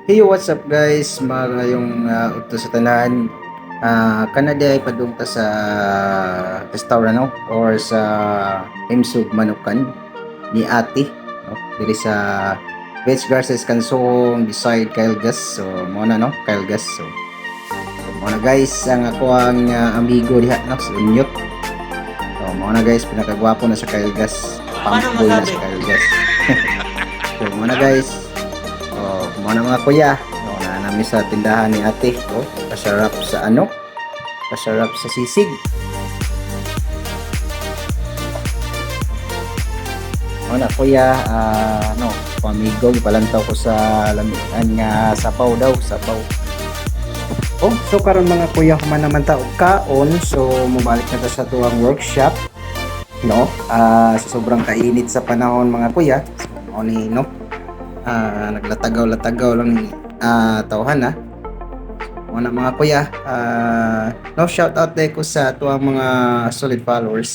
Hey, what's up guys? Mga yung utos sa tanan. Kanada ay padungta sa restaurant no? Or sa Himsug Manukan ni Ate no? Diri sa Veg Garces Kansong beside Kyle Gas. So mo na no, Kyle Gas. So mo na guys ang ako ang amigo diha no sa Unyok. So mo na guys pinakagwapo na sa Kyle Gas. Paano Pangboy na masabi? sa Kyle Gas. So mo na guys. Oh, mga mga kuya. Oh, na namin sa tindahan ni ate. Oh, pasarap sa ano? Pasarap sa sisig. Oh, na kuya, ano, pamigo, palantaw ko sa lamian nga sapaw daw, sapaw. Oh, so karon mga kuya human naman ta og kaon, so mubalik na ta sa tuwang workshop, no? Sa sobrang kainit sa panahon mga kuya, so, ni no? Naglatagaw-latagaw lang ni tawhan na. Mga mga kuya, no shout out day ko sa tuwang mga solid followers.